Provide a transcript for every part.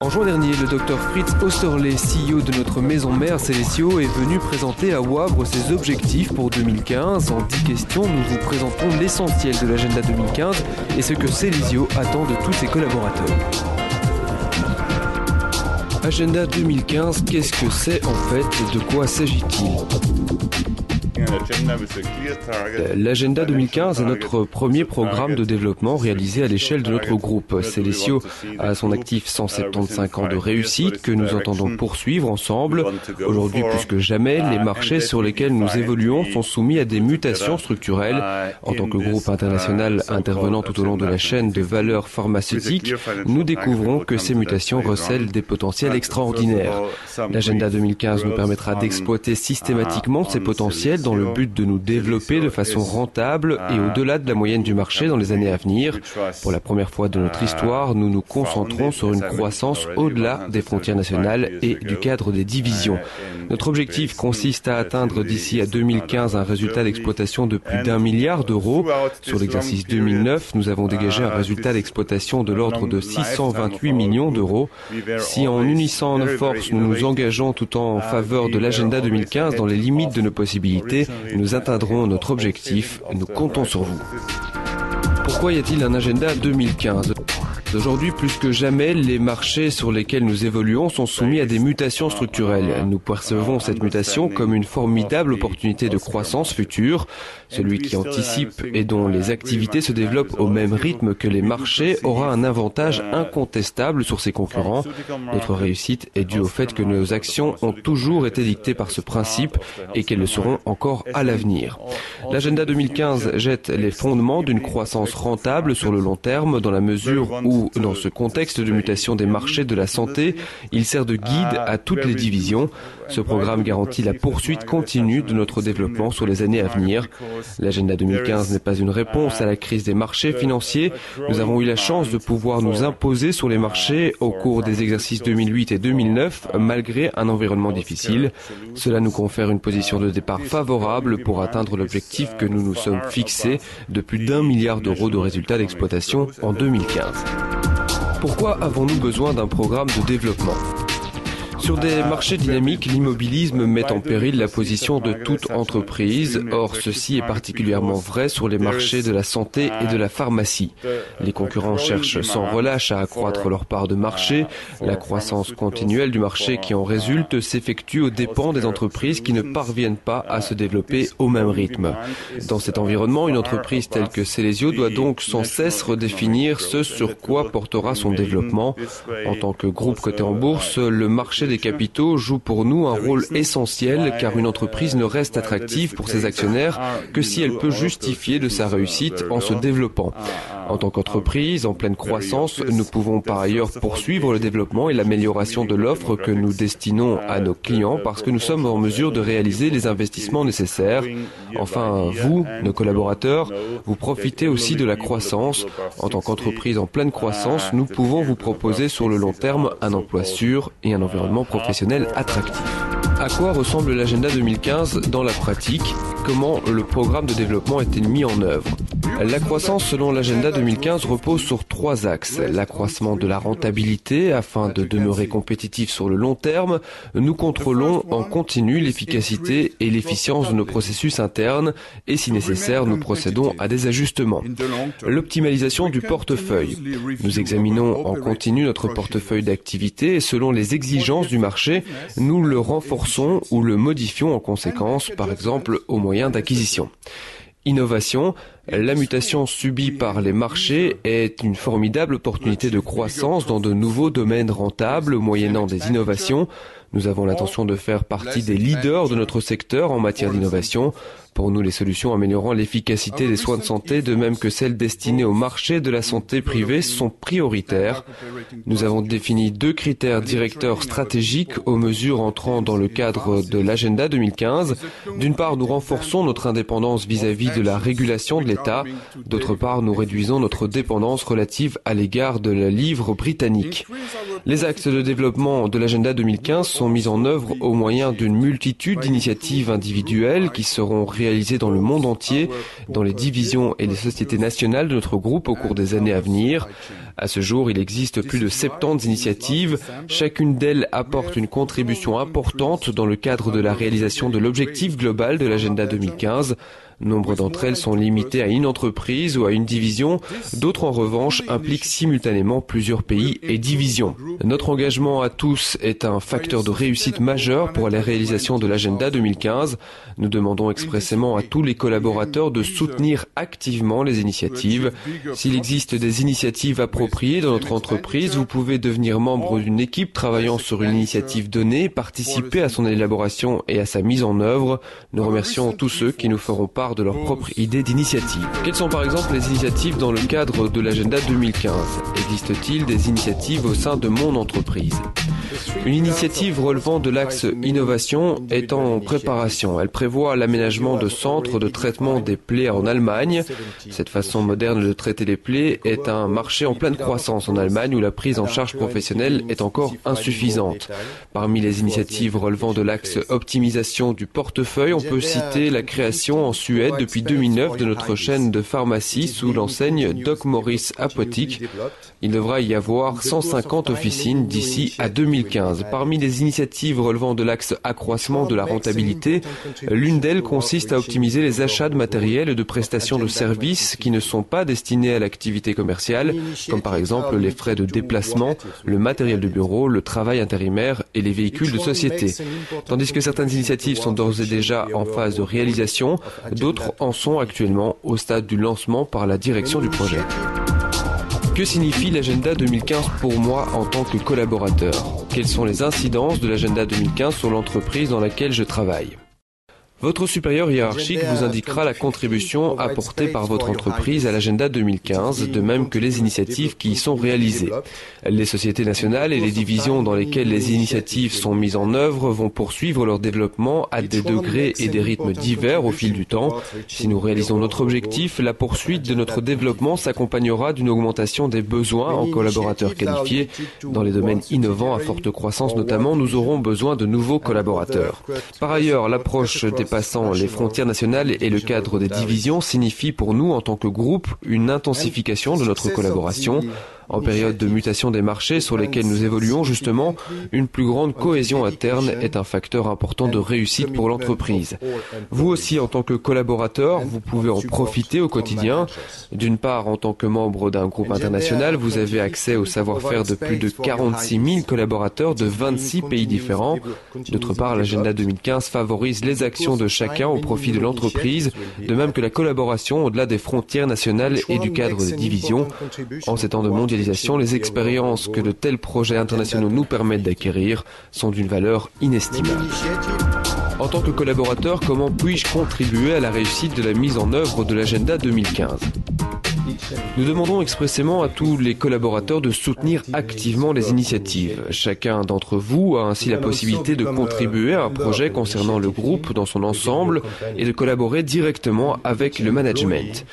En juin dernier, le Dr Fritz Osterle, CEO de notre maison mère Célesio, est venu présenter à Wavre ses objectifs pour 2015. En 10 questions, nous vous présentons l'essentiel de l'agenda 2015 et ce que Célesio attend de tous ses collaborateurs. Agenda 2015, qu'est-ce que c'est en fait et de quoi s'agit-il ? L'agenda 2015 est notre premier programme de développement réalisé à l'échelle de notre groupe. Célesio a à son actif 175 ans de réussite que nous entendons poursuivre ensemble. Aujourd'hui, plus que jamais, les marchés sur lesquels nous évoluons sont soumis à des mutations structurelles. En tant que groupe international intervenant tout au long de la chaîne de valeur pharmaceutique, nous découvrons que ces mutations recèlent des potentiels extraordinaires. L'agenda 2015 nous permettra d'exploiter systématiquement ces potentiels dans le but de nous développer de façon rentable et au-delà de la moyenne du marché dans les années à venir. Pour la première fois de notre histoire, nous nous concentrons sur une croissance au-delà des frontières nationales et du cadre des divisions. Notre objectif consiste à atteindre d'ici à 2015 un résultat d'exploitation de plus d'1 milliard d'euros. Sur l'exercice 2009, nous avons dégagé un résultat d'exploitation de l'ordre de 628 millions d'euros. Si en unissant nos forces, nous nous engageons tout en faveur de l'agenda 2015 dans les limites de nos possibilités, nous atteindrons notre objectif. Nous comptons sur vous. Pourquoi y a-t-il un agenda 2015 ? Aujourd'hui, plus que jamais, les marchés sur lesquels nous évoluons sont soumis à des mutations structurelles. Nous percevons cette mutation comme une formidable opportunité de croissance future. Celui qui anticipe et dont les activités se développent au même rythme que les marchés aura un avantage incontestable sur ses concurrents. Notre réussite est due au fait que nos actions ont toujours été dictées par ce principe et qu'elles le seront encore à l'avenir. L'agenda 2015 jette les fondements d'une croissance rentable sur le long terme dans la mesure où, dans ce contexte de mutation des marchés de la santé, il sert de guide à toutes les divisions. Ce programme garantit la poursuite continue de notre développement sur les années à venir. L'agenda 2015 n'est pas une réponse à la crise des marchés financiers. Nous avons eu la chance de pouvoir nous imposer sur les marchés au cours des exercices 2008 et 2009, malgré un environnement difficile. Cela nous confère une position de départ favorable pour atteindre l'objectif que nous nous sommes fixés de plus d'1 milliard d'euros de résultats d'exploitation en 2015. Pourquoi avons-nous besoin d'un programme de développement ? Sur des marchés dynamiques, l'immobilisme met en péril la position de toute entreprise. Or, ceci est particulièrement vrai sur les marchés de la santé et de la pharmacie. Les concurrents cherchent sans relâche à accroître leur part de marché. La croissance continuelle du marché qui en résulte s'effectue aux dépens des entreprises qui ne parviennent pas à se développer au même rythme. Dans cet environnement, une entreprise telle que Célesio doit donc sans cesse redéfinir ce sur quoi portera son développement. En tant que groupe coté en bourse, le marché des capitaux joue pour nous un rôle essentiel car une entreprise ne reste attractive pour ses actionnaires que si elle peut justifier de sa réussite en se développant. En tant qu'entreprise en pleine croissance, nous pouvons par ailleurs poursuivre le développement et l'amélioration de l'offre que nous destinons à nos clients parce que nous sommes en mesure de réaliser les investissements nécessaires. Enfin, vous, nos collaborateurs, vous profitez aussi de la croissance. En tant qu'entreprise en pleine croissance, nous pouvons vous proposer sur le long terme un emploi sûr et un environnement professionnel attractif. À quoi ressemble l'agenda 2015 dans la pratique ? Comment le programme de développement est-il mis en œuvre ? La croissance selon l'agenda 2015 repose sur 3 axes. L'accroissement de la rentabilité afin de demeurer compétitif sur le long terme. Nous contrôlons en continu l'efficacité et l'efficience de nos processus internes et si nécessaire, nous procédons à des ajustements. L'optimalisation du portefeuille. Nous examinons en continu notre portefeuille d'activités et selon les exigences du marché, nous le renforçons ou le modifions en conséquence, par exemple au moyen d'acquisition. Innovation. La mutation subie par les marchés est une formidable opportunité de croissance dans de nouveaux domaines rentables moyennant des innovations. Nous avons l'intention de faire partie des leaders de notre secteur en matière d'innovation. Pour nous, les solutions améliorant l'efficacité des soins de santé, de même que celles destinées au marché de la santé privée, sont prioritaires. Nous avons défini 2 critères directeurs stratégiques aux mesures entrant dans le cadre de l'agenda 2015. D'une part, nous renforçons notre indépendance vis-à-vis de la régulation de l'État. D'autre part, nous réduisons notre dépendance relative à l'égard de la livre britannique. Les axes de développement de l'agenda 2015 sont mis en œuvre au moyen d'une multitude d'initiatives individuelles qui seront réalisées dans le monde entier, dans les divisions et les sociétés nationales de notre groupe au cours des années à venir. À ce jour, il existe plus de 70 initiatives. Chacune d'elles apporte une contribution importante dans le cadre de la réalisation de l'objectif global de l'agenda 2015. Nombre d'entre elles sont limitées à une entreprise ou à une division. D'autres, en revanche, impliquent simultanément plusieurs pays et divisions. Notre engagement à tous est un facteur de réussite majeur pour la réalisation de l'agenda 2015. Nous demandons expressément à tous les collaborateurs de soutenir activement les initiatives. S'il existe des initiatives appropriées dans notre entreprise, vous pouvez devenir membre d'une équipe travaillant sur une initiative donnée, participer à son élaboration et à sa mise en œuvre. Nous remercions tous ceux qui nous feront part de leur propre idée d'initiative. Quelles sont par exemple les initiatives dans le cadre de l'agenda 2015 ? Existe-t-il des initiatives au sein de mon entreprise ? Une initiative relevant de l'axe innovation est en préparation. Elle prévoit l'aménagement de centres de traitement des plaies en Allemagne. Cette façon moderne de traiter les plaies est un marché en pleine croissance en Allemagne où la prise en charge professionnelle est encore insuffisante. Parmi les initiatives relevant de l'axe optimisation du portefeuille, on peut citer la création en Suède depuis 2009 de notre chaîne de pharmacie sous l'enseigne Doc Morris Apotheke. Il devra y avoir 150 officines d'ici à 2015. Parmi les initiatives relevant de l'axe accroissement de la rentabilité, l'une d'elles consiste à optimiser les achats de matériel et de prestations de services qui ne sont pas destinés à l'activité commerciale, comme par exemple les frais de déplacement, le matériel de bureau, le travail intérimaire et les véhicules de société. Tandis que certaines initiatives sont d'ores et déjà en phase de réalisation, d'autres en sont actuellement au stade du lancement par la direction du projet. Que signifie l'agenda 2015 pour moi en tant que collaborateur ? Quelles sont les incidences de l'agenda 2015 sur l'entreprise dans laquelle je travaille ? Votre supérieur hiérarchique vous indiquera la contribution apportée par votre entreprise à l'agenda 2015, de même que les initiatives qui y sont réalisées. Les sociétés nationales et les divisions dans lesquelles les initiatives sont mises en œuvre vont poursuivre leur développement à des degrés et des rythmes divers au fil du temps. Si nous réalisons notre objectif, la poursuite de notre développement s'accompagnera d'une augmentation des besoins en collaborateurs qualifiés. Dans les domaines innovants à forte croissance notamment, nous aurons besoin de nouveaux collaborateurs. Par ailleurs, l'approche dépassant les frontières nationales et le cadre des divisions signifie pour nous en tant que groupe une intensification de notre collaboration. En période de mutation des marchés sur lesquels nous évoluons justement, une plus grande cohésion interne est un facteur important de réussite pour l'entreprise. Vous aussi, en tant que collaborateur, vous pouvez en profiter au quotidien. D'une part, en tant que membre d'un groupe international, vous avez accès au savoir-faire de plus de 46 000 collaborateurs de 26 pays différents. D'autre part, l'agenda 2015 favorise les actions de chacun au profit de l'entreprise, de même que la collaboration au-delà des frontières nationales et du cadre des divisions. En ces temps de mondialisation, les expériences que de tels projets internationaux nous permettent d'acquérir sont d'une valeur inestimable. En tant que collaborateur, comment puis-je contribuer à la réussite de la mise en œuvre de l'agenda 2015 ? Nous demandons expressément à tous les collaborateurs de soutenir activement les initiatives. Chacun d'entre vous a ainsi la possibilité de contribuer à un projet concernant le groupe dans son ensemble et de collaborer directement avec le management.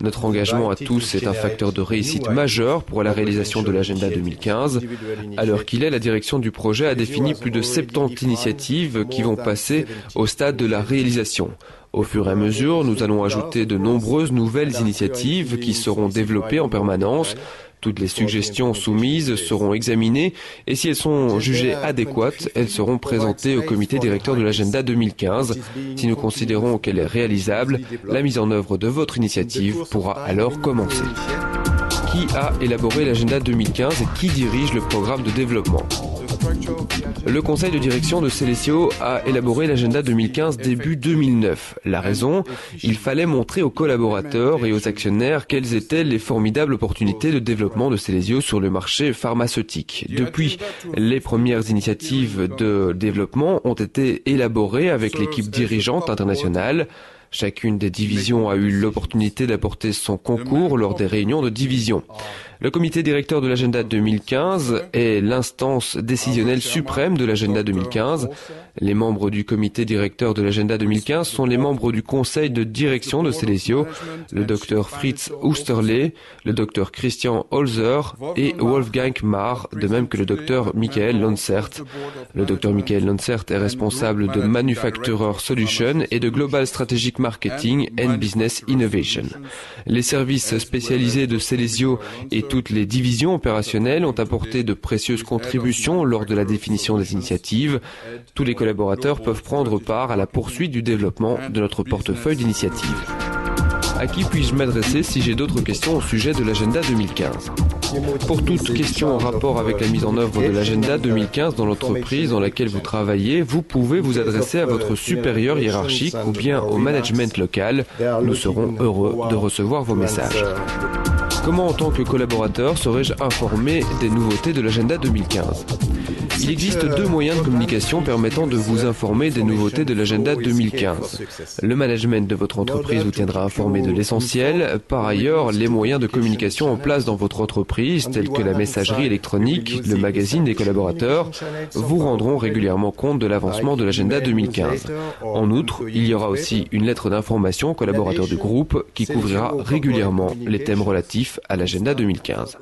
Notre engagement à tous est un facteur de réussite majeur pour la réalisation de l'agenda 2015. À l'heure qu'il est, la direction du projet a défini plus de 70 initiatives qui vont passer au stade de la réalisation. Au fur et à mesure, nous allons ajouter de nombreuses nouvelles initiatives qui seront développées en permanence. Toutes les suggestions soumises seront examinées et si elles sont jugées adéquates, elles seront présentées au comité directeur de l'agenda 2015. Si nous considérons qu'elle est réalisable, la mise en œuvre de votre initiative pourra alors commencer. Qui a élaboré l'agenda 2015 et qui dirige le programme de développement ? Le conseil de direction de Célesio a élaboré l'agenda 2015 début 2009. La raison, il fallait montrer aux collaborateurs et aux actionnaires quelles étaient les formidables opportunités de développement de Célesio sur le marché pharmaceutique. Depuis, les premières initiatives de développement ont été élaborées avec l'équipe dirigeante internationale. Chacune des divisions a eu l'opportunité d'apporter son concours lors des réunions de division. Le comité directeur de l'agenda 2015 est l'instance décisionnelle suprême de l'agenda 2015. Les membres du comité directeur de l'agenda 2015 sont les membres du conseil de direction de Célesio, le Dr Fritz Oesterle, le Dr Christian Holzer et Wolfgang Marr, de même que le Dr Michael Lonsert. Le Dr Michael Lonsert est responsable de Manufacturer Solutions et de Global Strategic Marketing and Business Innovation. Les services spécialisés de Célesio et toutes les divisions opérationnelles ont apporté de précieuses contributions lors de la définition des initiatives. Tous les collaborateurs peuvent prendre part à la poursuite du développement de notre portefeuille d'initiatives. À qui puis-je m'adresser si j'ai d'autres questions au sujet de l'agenda 2015 ? Pour toute question en rapport avec la mise en œuvre de l'agenda 2015 dans l'entreprise dans laquelle vous travaillez, vous pouvez vous adresser à votre supérieur hiérarchique ou bien au management local. Nous serons heureux de recevoir vos messages. Comment, en tant que collaborateur, serais-je informé des nouveautés de l'agenda 2015 ? Il existe deux moyens de communication permettant de vous informer des nouveautés de l'agenda 2015. Le management de votre entreprise vous tiendra informé de l'essentiel. Par ailleurs, les moyens de communication en place dans votre entreprise, tels que la messagerie électronique, le magazine des collaborateurs, vous rendront régulièrement compte de l'avancement de l'agenda 2015. En outre, il y aura aussi une lettre d'information aux collaborateurs du groupe qui couvrira régulièrement les thèmes relatifs à l'agenda 2015.